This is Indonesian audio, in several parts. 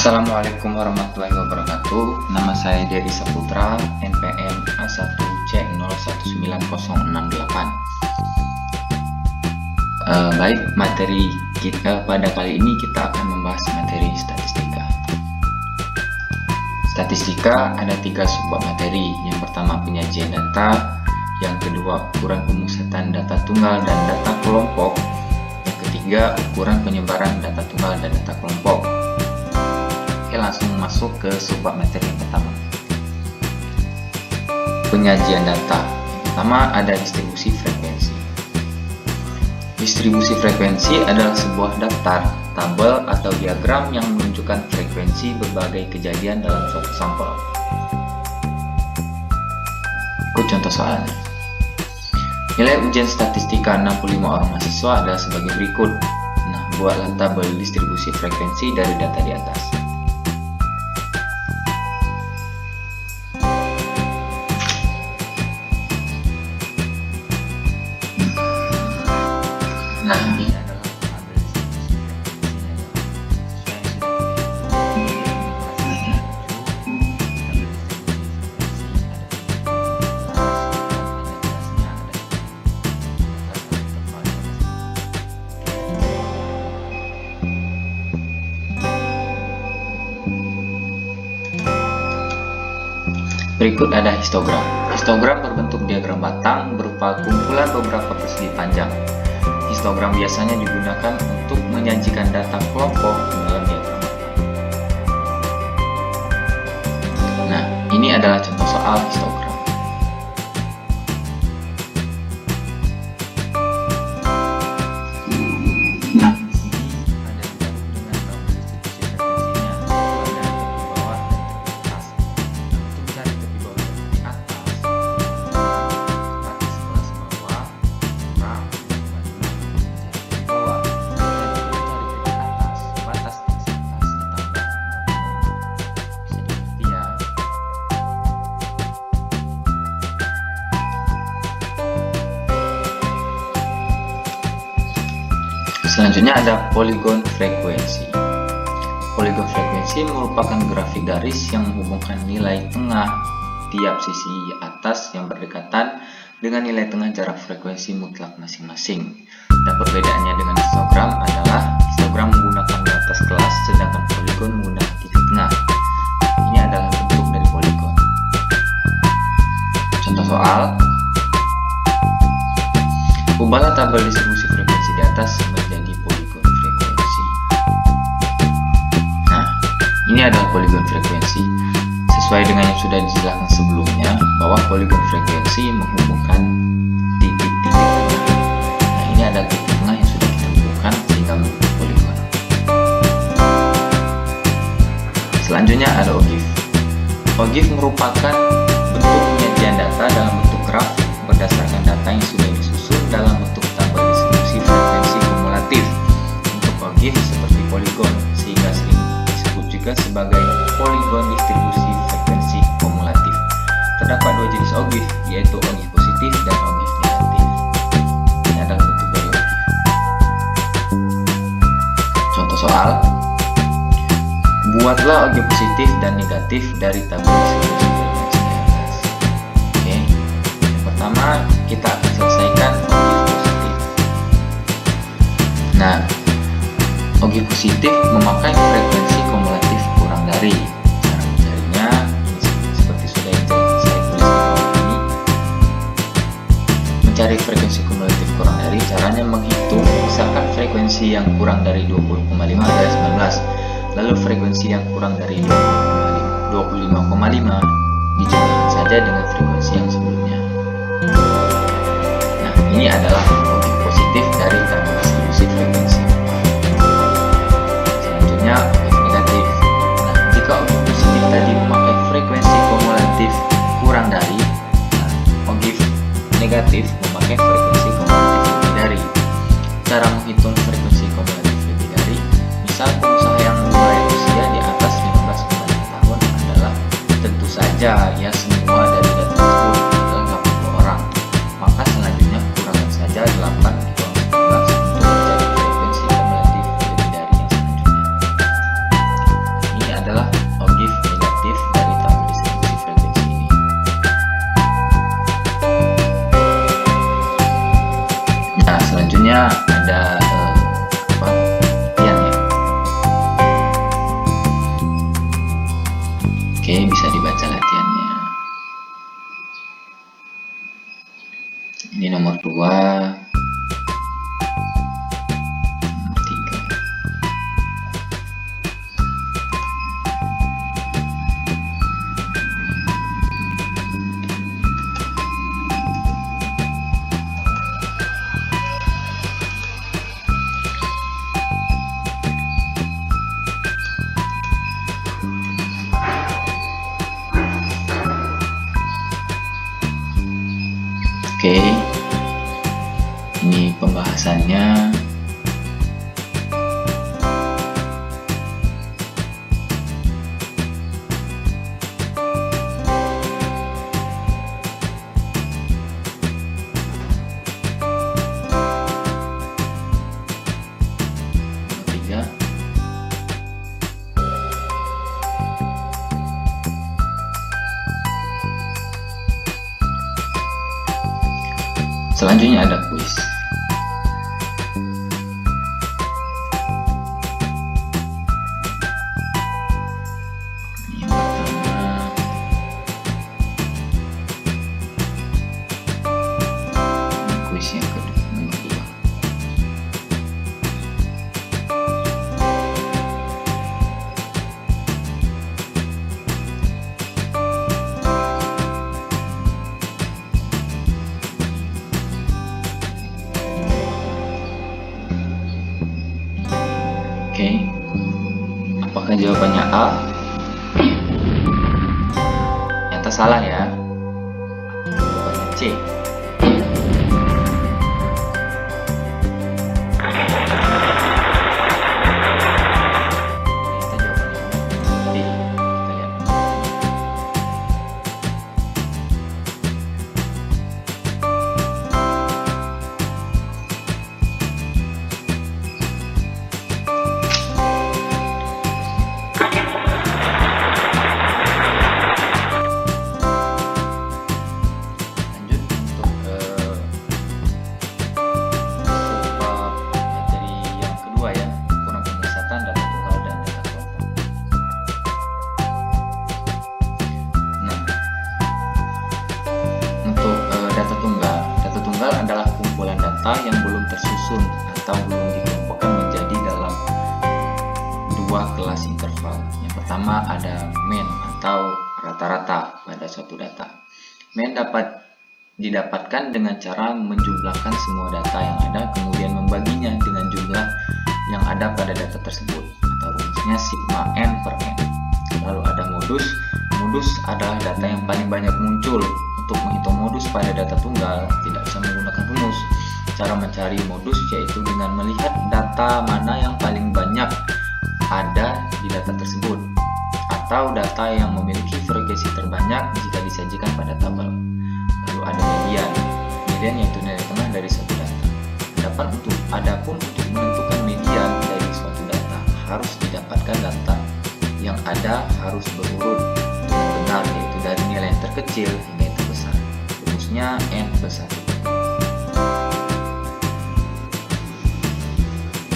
Assalamualaikum warahmatullahi wabarakatuh. Nama saya Dedi Saputra, NPM A1C019068. Baik, materi kita pada kali ini kita akan membahas materi statistika. Statistika ada 3 subbab materi. Yang pertama penyajian data, yang kedua ukuran pemusatan data tunggal dan data kelompok, yang ketiga ukuran penyebaran data tunggal dan data kelompok. Oke, langsung masuk ke subbab materi yang pertama. Penyajian data. Yang pertama ada distribusi frekuensi. Distribusi frekuensi adalah sebuah daftar, tabel, atau diagram yang menunjukkan frekuensi berbagai kejadian dalam suatu sampel. Ikut contoh soalnya. Nilai ujian statistika 65 orang mahasiswa adalah sebagai berikut. Nah, buatlah tabel distribusi frekuensi dari data di atas. Nah, ini adalah tabel distribusi frekuensinya. Berikut ada histogram. Histogram berbentuk diagram batang berupa kumpulan beberapa persegi panjang. Histogram biasanya digunakan untuk menyajikan data kelompok dalam diagram batang. Nah, ini adalah contoh soal histogram. Nah, di sini ada yang baru dengan tabel distribusi frekuensinya. Ada tepi bawah dan tepi atas. Untuk mencari tepi bawah dan tepi atas, batas kelas bawah kurang 5,5. Mencari tepi bawah, mencari tepi atas, batas kelas atas ditambah 0,5. Bisa dimengerti ya. Selanjutnya ada poligon frekuensi. Poligon frekuensi merupakan grafik garis yang menghubungkan nilai tengah tiap sisi atas yang berdekatan dengan nilai tengah jarak frekuensi mutlak masing-masing. Dan perbedaannya dengan histogram adalah histogram menggunakan batas kelas, sedangkan poligon menggunakan titik tengah. Ini adalah bentuk dari poligon. Contoh soal. Ubahlah tabel distribusi frekuensi di atas menjadi poligon frekuensi. Nah, ini adalah poligon frekuensi. Sesuai dengan yang sudah dijelaskan sebelumnya, bahwa poligon frekuensi menghubungkan titik-titik tengah. Nah, ini adalah titik tengah yang sudah kita hubungkan sehingga membentuk poligon. Selanjutnya ada ogif. Ogif merupakan bentuk penyajian data dalam bentuk grafik berdasarkan data yang sudah disusun dalam bentuk tabel distribusi frekuensi kumulatif. Untuk ogif seperti poligon, sehingga sering disebut juga sebagai poligon distribusi frekuensi kumulatif. Terdapat 2 jenis ogif, yaitu ogif positif dan ogif negatif. Ini adalah bentuk dari ogif. Contoh soal. Buatlah ogif positif dan negatif dari tabel distribusi frekuensi di atas. Oke. Pertama, kita akan selesaikan ogif positif. Nah, ogif positif memakai frekuensi kumulatif kurang dari. Cara mencarinya ini seperti sudah saya tulis di bawah ini. Mencari frekuensi kumulatif kurang dari, caranya menghitung misalkan frekuensi yang kurang dari 20,5 adalah 19. Lalu frekuensi yang kurang dari 25,5 dijumlahkan saja dengan frekuensi yang sebelumnya. Nah, ini adalah ogif positif dari tabel distribusi frekuensi. Selanjutnya ogif negatif. Nah, jika ogif positif tadi memakai frekuensi kumulatif kurang dari, ogif negatif memakai frekuensi kumulatif lebih dari. Cara menghitung frekuensi kumulatif lebih dari, misal pengusaha yang memulai usia di atas 15,5 tahun adalah tentu saja ya semua dari data tersebut adalah 80 orang. Maka selanjutnya kurangkan saja 8 dikurangi 15 untuk mencari frekuensi kumulatif lebih dari yang selanjutnya. Ini ada latihan ya. Oke, bisa dibaca latihannya. Ini nomor 2, nomor 3. Oke, ini pembahasannya. Nomor 3. Selanjutnya ada kuis. Yang pertama, kuis yang kedua, nomor 2. Oke, apakah jawabannya A? Ternyata salah ya. Jawabannya C. Ternyata jawabannya D. Kita lihat. Adalah kumpulan data yang belum tersusun atau belum dikelompokkan menjadi dalam 2 kelas interval. Yang pertama ada mean atau rata-rata pada suatu data. Mean dapat didapatkan dengan cara menjumlahkan semua data yang ada, kemudian membaginya dengan jumlah yang ada pada data tersebut, atau rumusnya sigma n per n. Lalu ada modus. Modus adalah data yang paling banyak muncul. Untuk menghitung modus pada data tunggal tidak bisa menggunakan rumus. Cara mencari modus yaitu dengan melihat data mana yang paling banyak ada di data tersebut, atau data yang memiliki frekuensi terbanyak jika disajikan pada tabel. Lalu ada median. Median yaitu nilai tengah dari suatu data. Adapun untuk menentukan median dari suatu data harus didapatkan data yang ada harus berurut dengan benar, yaitu dari nilai yang terkecil hingga yang terbesar. Rumusnya n+1.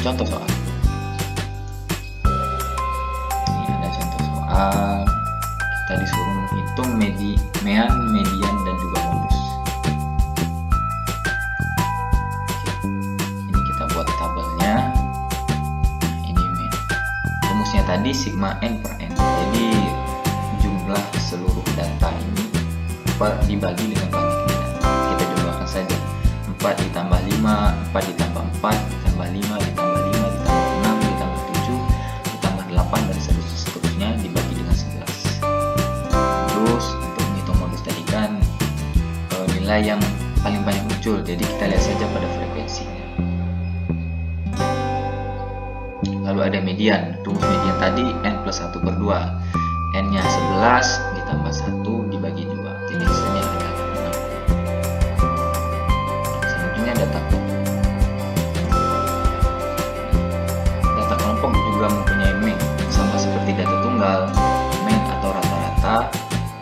Contoh soal. Ini ada contoh soal. Kita disuruh menghitung mean, median, dan juga modus. Ini kita buat tabelnya. Ini mean. Rumusnya tadi sigma n per n. Jadi jumlah seluruh data ini dibagi dengan banyaknya data. Kita jumlahkan saja. 4 ditambah 5, 4 ditambah 4, ditambah 5, ditambah 5, ditambah 6, ditambah 7, ditambah 8, dan seterusnya dibagi dengan 11. Terus untuk menghitung modus tadi kan nilai yang paling banyak muncul, jadi kita lihat saja pada frekuensinya. Lalu ada median. Rumus median tadi n+1/2. N-nya 11 ditambah 1 dibagi 2, jadi hasilnya ada 6. Selanjutnya data kelompok. Data kelompok juga mempunyai mean. Sama seperti data tunggal, mean atau rata-rata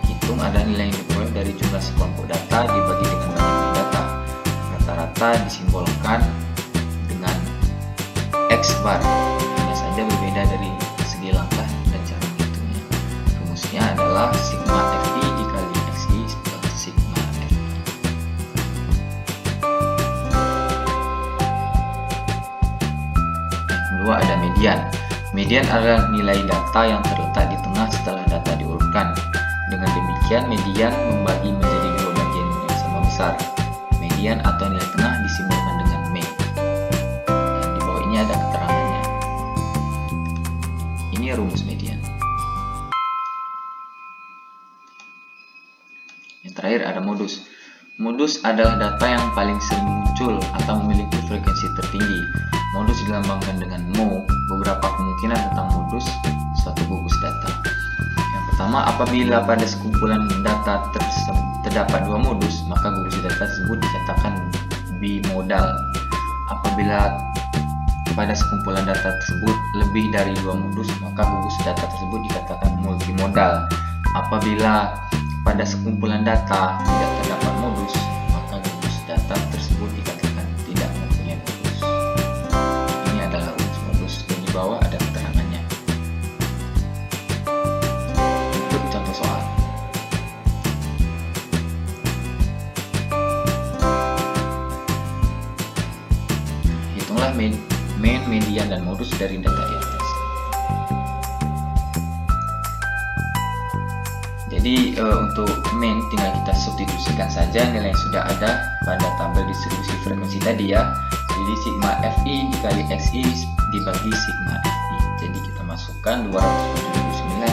hitung adalah nilai yang diperoleh dari jumlah sekelompok data dibagi dengan banyaknya data. Rata-rata disimbolkan dengan X bar. Hanya saja berbeda dari segi langkah dan cara menghitungnya. Rumusnya adalah sigma Fi dikali Xi plus sigma Fi. Kedua ada median. Median adalah nilai data yang terletak di tengah setelah data diurutkan. Dengan demikian, median membagi menjadi dua bagian yang sama besar. Median atau nilai tengah disimbolkan dengan mean. Dan di bawah ini ada keterangannya. Ini rumus median. Yang terakhir ada modus. Modus adalah data yang paling sering muncul atau memiliki frekuensi tertinggi. Modus dilambangkan dengan mo. Beberapa kemungkinan tentang modus suatu gugus data. Yang pertama, apabila pada sekumpulan data terdapat dua modus, maka gugus data tersebut dikatakan bimodal. Apabila pada sekumpulan data tersebut lebih dari dua modus, maka gugus data tersebut dikatakan multimodal. Apabila pada sekumpulan data tidak terdapat modus, maka gugus data tersebut dikatakan tidak mempunyai modus. Ini adalah rumus modus dan di bawah ada keterangannya. Untuk contoh soal. Hitunglah mean, median, dan modus dari data di atas. Jadi untuk mean tinggal kita substitusikan saja nilai yang sudah ada pada tabel distribusi frekuensi tadi ya. Jadi sigma Fi dikali Xi dibagi sigma Fi. Jadi kita masukkan 279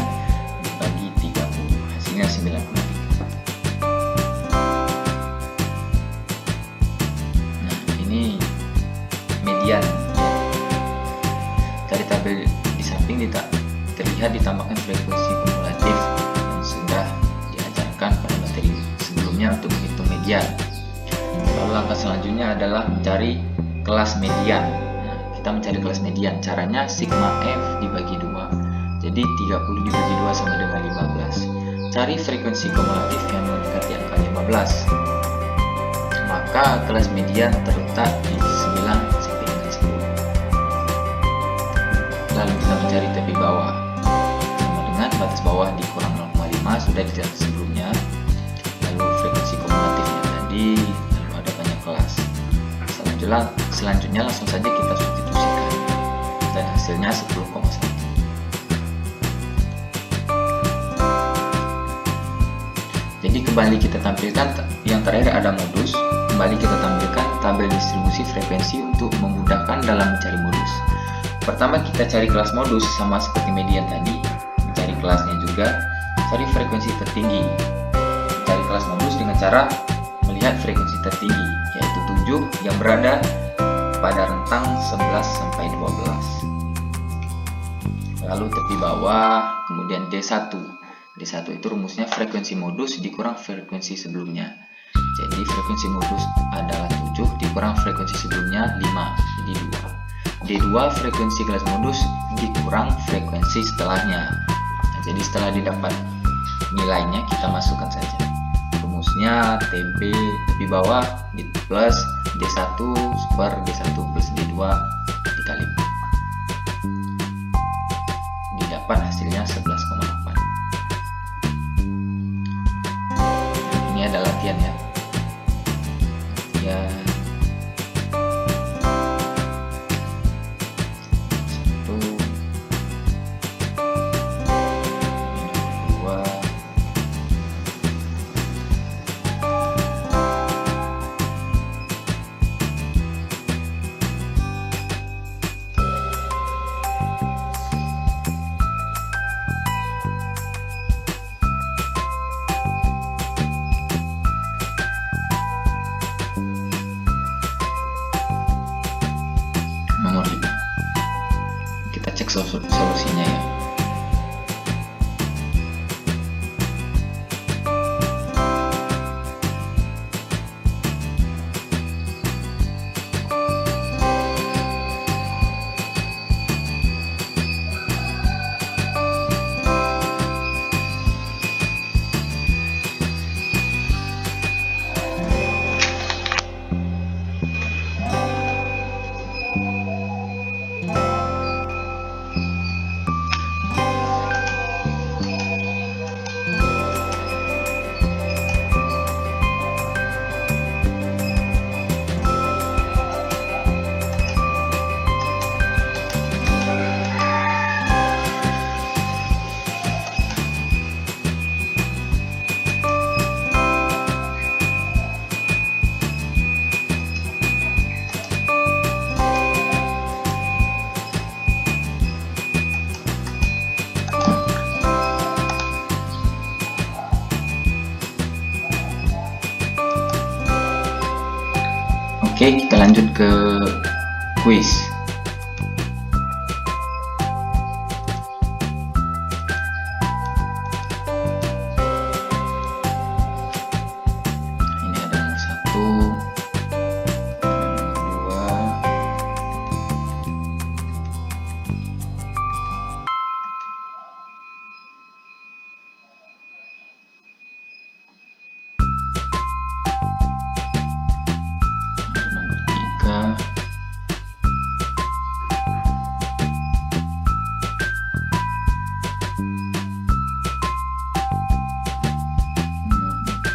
dibagi 30, hasilnya 9,3. Nah, ini median. Dari tabel di samping terlihat ditambahkan frekuensi kumulatif yang sudah diajarkan pada materi sebelumnya untuk menghitung median. Lalu langkah selanjutnya adalah mencari kelas median. Nah, kita mencari kelas median. Caranya sigma F dibagi 2. Jadi 30 dibagi 2 sama dengan 15. Cari frekuensi kumulatif yang mendekati angka 15. Maka kelas median terletak di 9 sampai dengan 10. Lalu kita mencari tepi bawah. Sama dengan batas bawah dikurang 0,5 sudah dijelaskan sebelumnya. Lalu frekuensi kumulatifnya tadi, lalu ada banyak kelas. Selanjutnya langsung saja kita substitusikan dan hasilnya 10,1. Jadi kembali kita tampilkan yang terakhir ada modus. Kembali kita tampilkan tabel distribusi frekuensi untuk memudahkan dalam mencari modus. Pertama kita cari kelas modus sama seperti median tadi, mencari kelasnya juga, cari frekuensi tertinggi. Cari kelas modus dengan cara melihat frekuensi tertinggi, yaitu 7 yang berada pada rentang 11 sampai 12. Lalu tepi bawah, kemudian D1. D1 itu rumusnya frekuensi modus dikurang frekuensi sebelumnya. Jadi frekuensi modus adalah 7 dikurang frekuensi sebelumnya 5, jadi 2. D2 frekuensi kelas modus dikurang frekuensi setelahnya. Nah, jadi setelah didapat nilainya kita masukkan saja. Rumusnya TB tepi bawah plus D1 per D1 plus D2 dikali 4. Didapat hasilnya 11,8. Ini adalah latihan ya. Ya. Nomor 5. Kita cek solusinya ya. Oke, kita lanjut ke kuis. Ini ada nomor 1, nomor 3,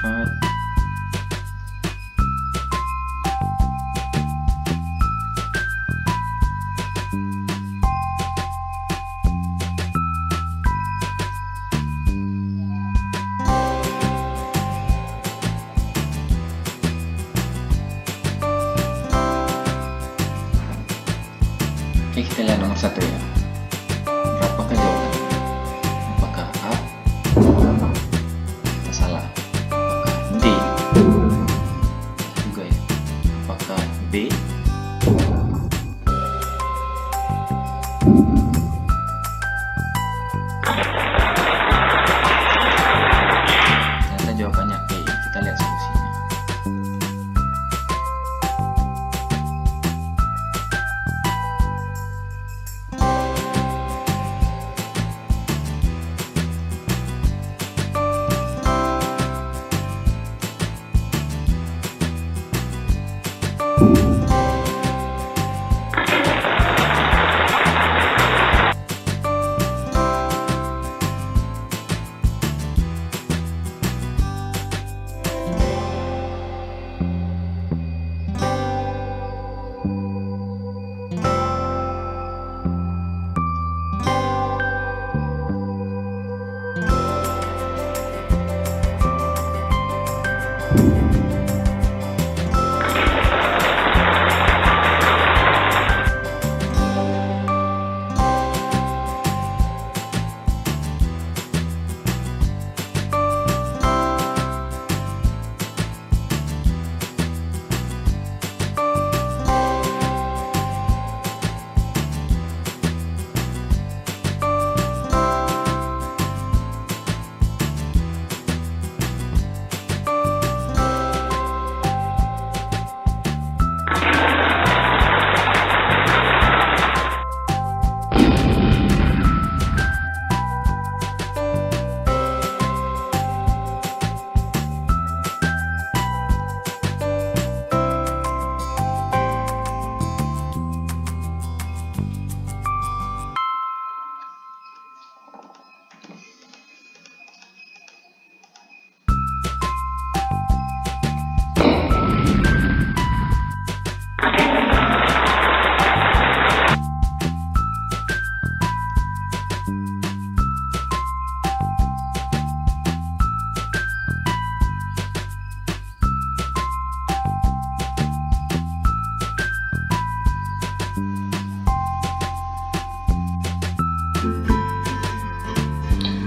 nomor 4, Oke, kita lihat nomor 1 ya. Berapakah jawabannya? Apakah A? Kita salah. Apakah D? Juga ya. Apakah B? Ternyata jawabannya E. Kita lihat solusinya.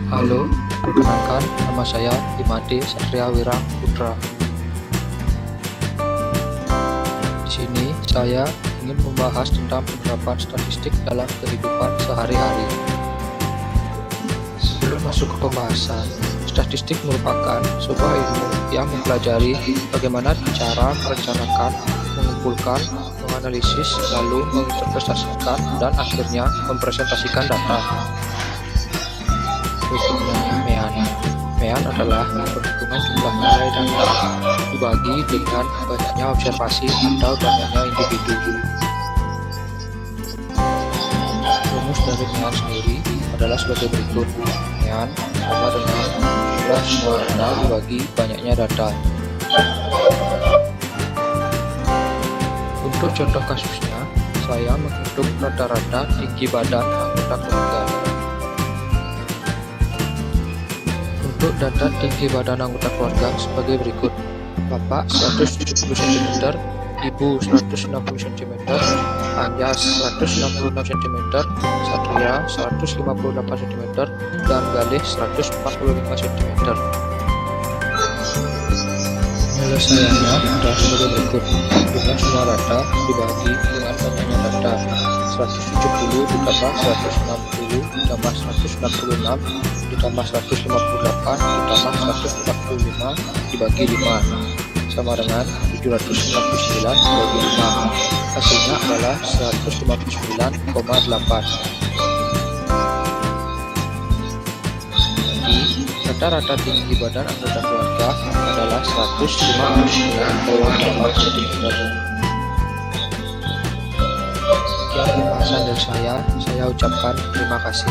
Halo, perkenalkan nama saya Imade Satria Wira Putra. Di sini saya ingin membahas tentang penerapan statistik dalam kehidupan sehari-hari. Sebelum masuk ke pembahasan, statistik merupakan sebuah ilmu yang mempelajari bagaimana cara merencanakan, mengumpulkan, menganalisis, lalu menginterpretasikan, dan akhirnya mempresentasikan data. Berikutnya, MEAN. MEAN adalah perhitungan jumlah nilai data dibagi dengan banyaknya observasi atau banyaknya individu. Rumus dari MEAN sendiri adalah sebagai berikut. MEAN sama dengan jumlah semua data dibagi banyaknya data. Untuk contoh kasusnya, saya menghitung rata-rata tinggi badan anggota keluarga. Untuk data tinggi badan anggota keluarga sebagai berikut: Bapak 170 cm, Ibu 160 cm, Anyas 166 cm, Satria 158 cm, dan Galih 145 cm. Penyelesaiannya adalah sebagai berikut. Jumlah semua data dibagi dengan banyaknya data. 170 ditambah 160 ditambah 166 ditambah 158 ditambah 145 dibagi 5 sama dengan 769 dibagi 5. Hasilnya adalah 159,8. Rata-rata tinggi badan anggota keluarga adalah 159,8 cm. Sekian pembahasan dari saya ucapkan terima kasih.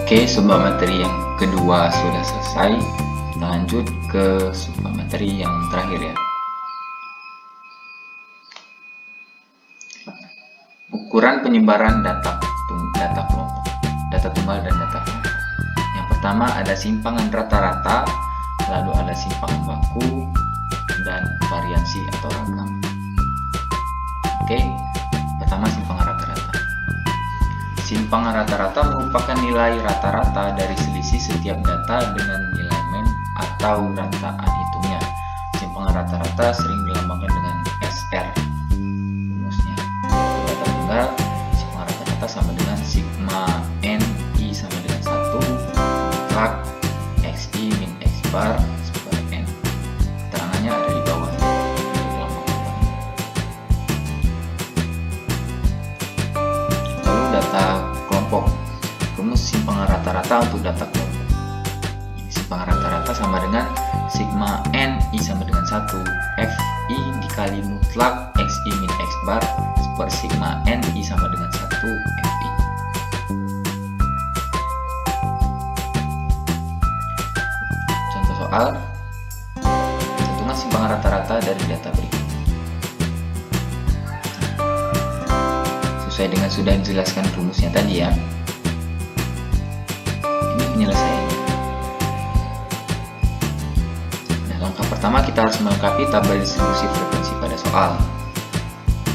Oke, sumber materi yang kedua sudah selesai. Kita lanjut ke sumber materi yang terakhir ya. Ukuran penyebaran data kelompok, data tunggal dan data kelompok. Yang pertama ada simpangan rata-rata, lalu ada simpangan baku, dan variansi atau ragam. Oke, pertama simpangan rata-rata. Simpangan rata-rata merupakan nilai rata-rata dari selisih setiap data dengan nilai mean atau rataan hitungnya. Simpangan rata-rata sering dilambangkan dengan SR. Rumusnya data tunggal, simpangan rata-rata sama dengan sigma NI sama dengan 1 mutlak XI min X bar per N. Keterangannya ada di bawah. Lalu data kelompok. Rumus simpangan rata-rata untuk data kelompok. Simpangan rata-rata sama dengan sigma NI sama dengan 1 FI dikali mutlak XI min X bar per sigma NI sama dengan 1 FI. Contoh soal, tentukan simpangan rata-rata dari data berikut. Sesuai dengan sudah dijelaskan rumusnya tadi ya. Ini penyelesaiannya. Nah, langkah pertama kita harus melengkapi tabel distribusi frekuensi pada soal.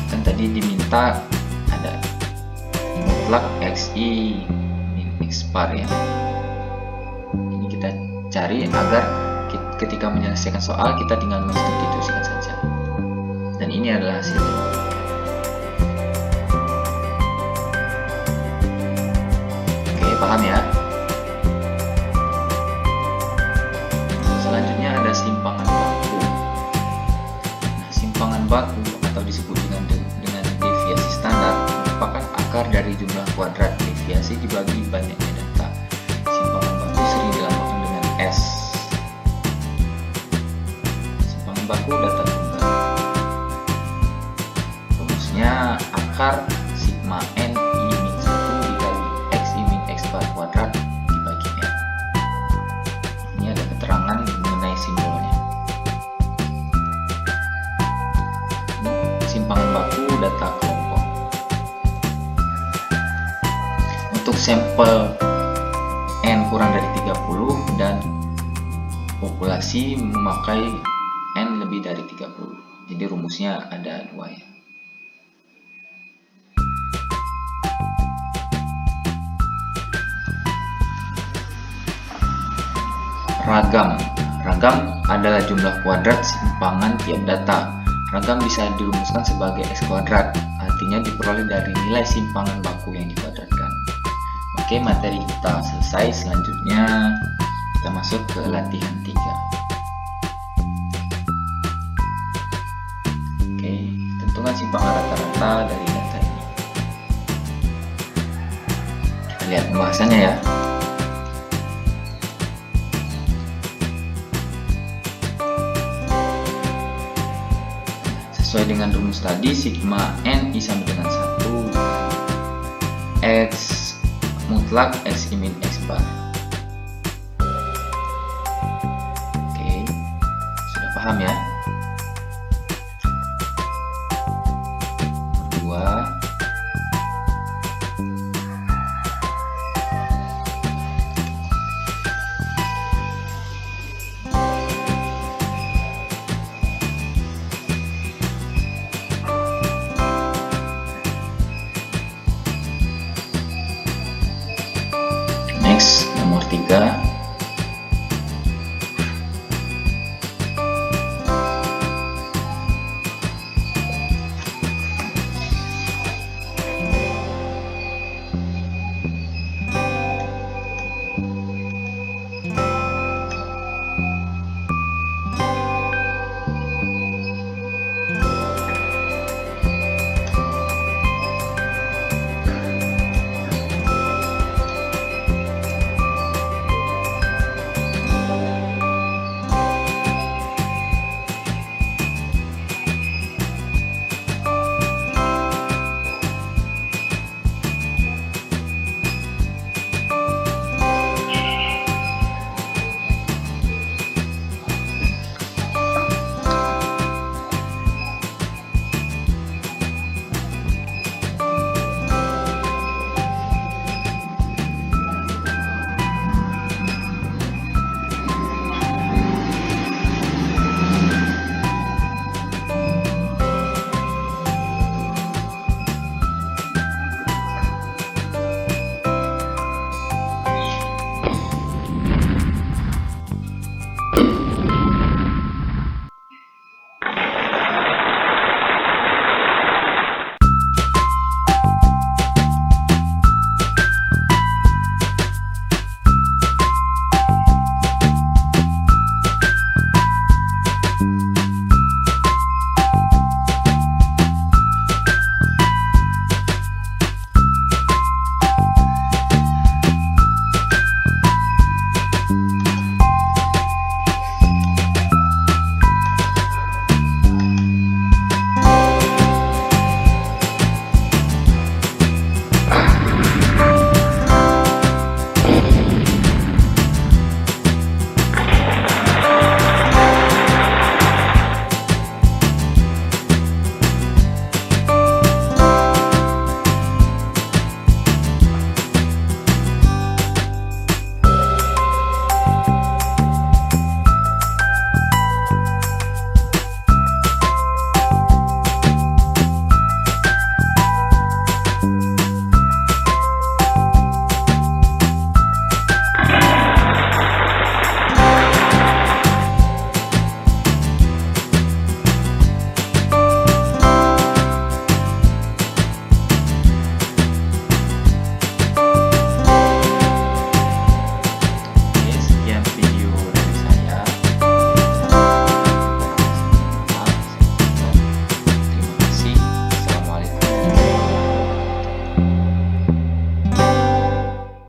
Kan tadi diminta ada mutlak XI min X bar ya. Ini kita cari agar ketika menyelesaikan soal kita tinggal mensubstitusikan saja. Dan ini adalah hasilnya. Oke, paham ya? Selanjutnya ada simpangan baku. Nah, simpangan baku atau disebut dengan deviasi standar merupakan akar dari jumlah kuadrat deviasi dibagi banyaknya data. Simpangan baku sering dilambangkan dengan S. Simpangan baku data tunggal. Rumusnya akar sigma NI min 1 dikali XI min X bar kuadrat dibagi N. Ini ada keterangan mengenai simbolnya. Simpangan baku data kelompok. Untuk sampel N kurang dari 30 dan populasi memakai N lebih dari 30. Jadi rumusnya ada 2 ya. Ragam. Ragam adalah jumlah kuadrat simpangan tiap data. Ragam bisa dirumuskan sebagai X kuadrat, artinya diperoleh dari nilai simpangan baku yang dikuadratkan. Oke, materi kita selesai. Selanjutnya kita masuk ke latihan 3. Oke, tentukan simpangan rata-rata dari data ini. Kita lihat pembahasannya ya. Sesuai dengan rumus tadi, sigma NI sama dengan 1 X mutlak XI min X bar. Oke, sudah paham ya?